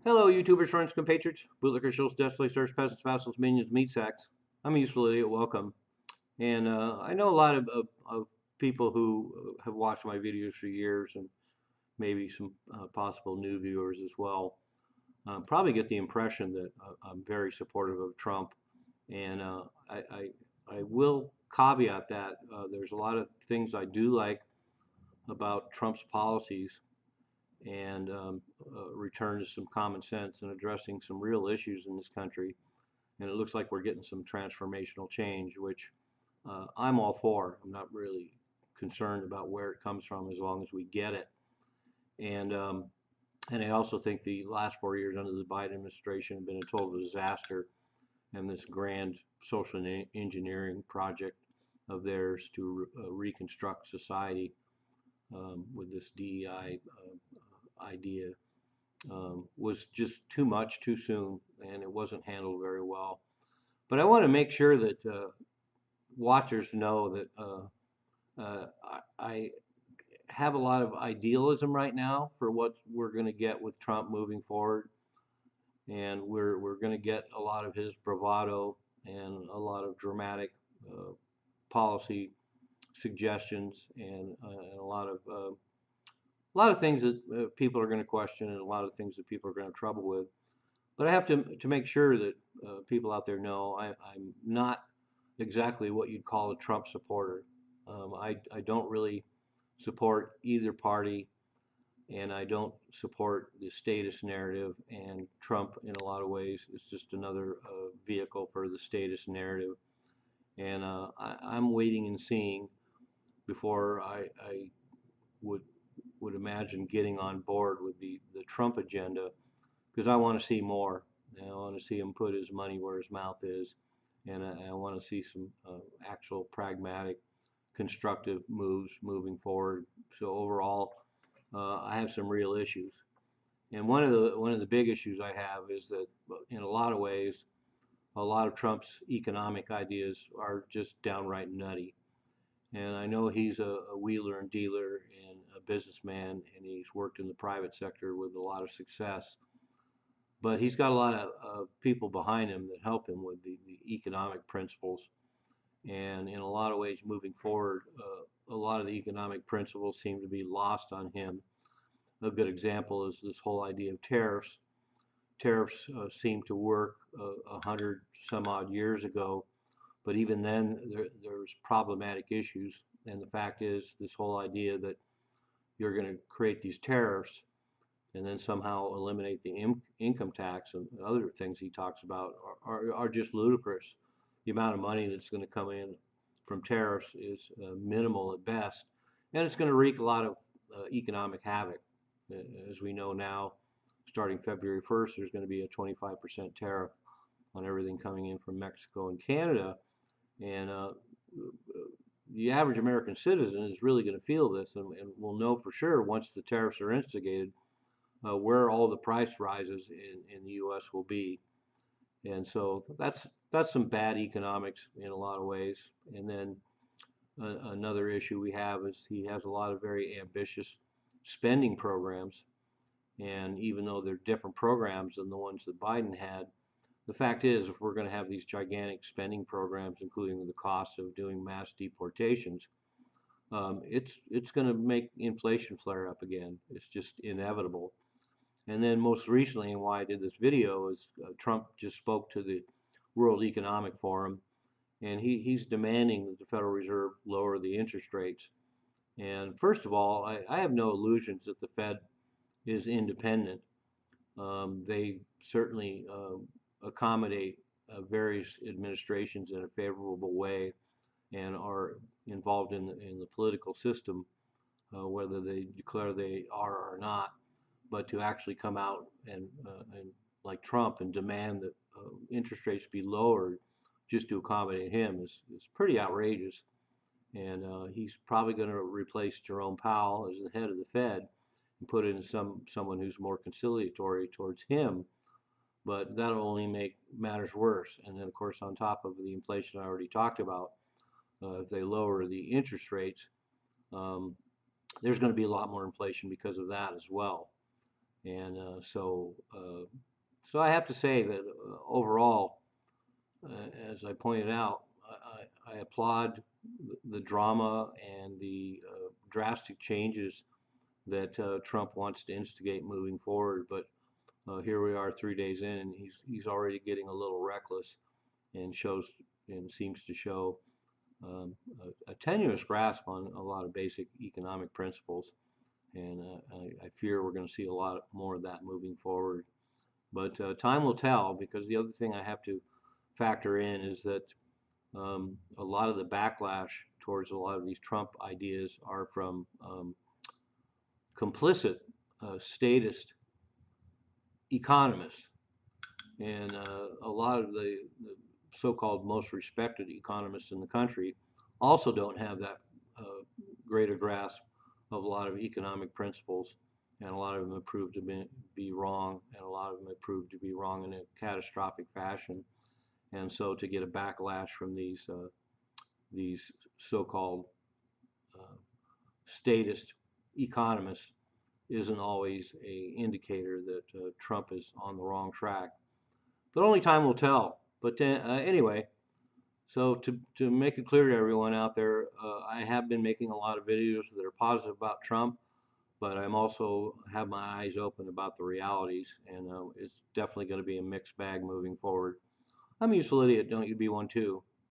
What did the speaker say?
Hello, YouTubers, friends, compatriots, bootlickers, shills, deathly search, peasants, vassals, minions, meat sacks. I'm a useful idiot. Welcome. And I know a lot of people who have watched my videos for years, and maybe some possible new viewers as well. Probably get the impression that I'm very supportive of Trump, and I will caveat that there's a lot of things I do like about Trump's policies, and return to some common sense and addressing some real issues in this country. And it looks like we're getting some transformational change, which I'm all for. I'm not really concerned about where it comes from as long as we get it. And and I also think the last 4 years under the Biden administration have been a total disaster, and this grand social engineering project of theirs to reconstruct society with this DEI idea was just too much too soon, and it wasn't handled very well. But I want to make sure that watchers know that I have a lot of idealism right now for what we're going to get with Trump moving forward, and we're going to get a lot of his bravado and a lot of dramatic policy suggestions, and a lot of things that people are going to question, and a lot of things that people are going to have trouble with. But I have to make sure that people out there know I'm not exactly what you'd call a Trump supporter. I don't really support either party, and I don't support the statist narrative. And Trump, in a lot of ways, is just another vehicle for the statist narrative. And I'm waiting and seeing before I would would imagine getting on board with the Trump agenda, because I want to see more. I want to see him put his money where his mouth is, and I want to see some actual pragmatic, constructive moves moving forward. So overall, I have some real issues, and one of the big issues I have is that in a lot of ways, a lot of Trump's economic ideas are just downright nutty. And I know he's a wheeler and dealer and a businessman, and he's worked in the private sector with a lot of success. But he's got a lot of people behind him that help him with the economic principles. And in a lot of ways, moving forward, a lot of the economic principles seem to be lost on him. A good example is this whole idea of tariffs. Tariffs seem to work 100 some odd years ago, but even then, there's problematic issues. And the fact is, this whole idea that you're going to create these tariffs and then somehow eliminate the income tax and other things he talks about are just ludicrous. The amount of money that's going to come in from tariffs is minimal at best, and it's going to wreak a lot of economic havoc. As we know now, starting February 1st, there's going to be a 25% tariff on everything coming in from Mexico and Canada. And the average American citizen is really going to feel this, and will know for sure once the tariffs are instigated where all the price rises in the U.S. will be. And so that's some bad economics in a lot of ways. And then another issue we have is he has a lot of very ambitious spending programs. And even though they're different programs than the ones that Biden had, the fact is, if we're going to have these gigantic spending programs, including the cost of doing mass deportations, it's going to make inflation flare up again. It's just inevitable. And then most recently, and why I did this video, is Trump just spoke to the World Economic Forum, and he's demanding that the Federal Reserve lower the interest rates. And first of all, I have no illusions that the Fed is independent. They certainly accommodate various administrations in a favorable way and are involved in the political system, whether they declare they are or not. But to actually come out and like Trump and demand that interest rates be lowered just to accommodate him is pretty outrageous. And he's probably going to replace Jerome Powell as the head of the Fed and put in someone who's more conciliatory towards him. But that'll only make matters worse. And then, of course, on top of the inflation I already talked about, if they lower the interest rates, there's going to be a lot more inflation because of that as well. And so I have to say that overall, as I pointed out, I applaud the drama and the drastic changes that Trump wants to instigate moving forward. But here we are 3 days in, and he's already getting a little reckless and shows and seems to show a tenuous grasp on a lot of basic economic principles. And I fear we're going to see a lot more of that moving forward. But time will tell, because the other thing I have to factor in is that a lot of the backlash towards a lot of these Trump ideas are from complicit statist economists. And a lot of the so-called most respected economists in the country also don't have that greater grasp of a lot of economic principles, and a lot of them have proved to be wrong, and a lot of them have proved to be wrong in a catastrophic fashion. And so to get a backlash from these so-called uh, statist economists isn't always a indicator that Trump is on the wrong track. But only time will tell. But anyway, so to make it clear to everyone out there, I have been making a lot of videos that are positive about Trump, but I'm also have my eyes open about the realities, and it's definitely going to be a mixed bag moving forward. I'm a useful idiot, don't you be one too?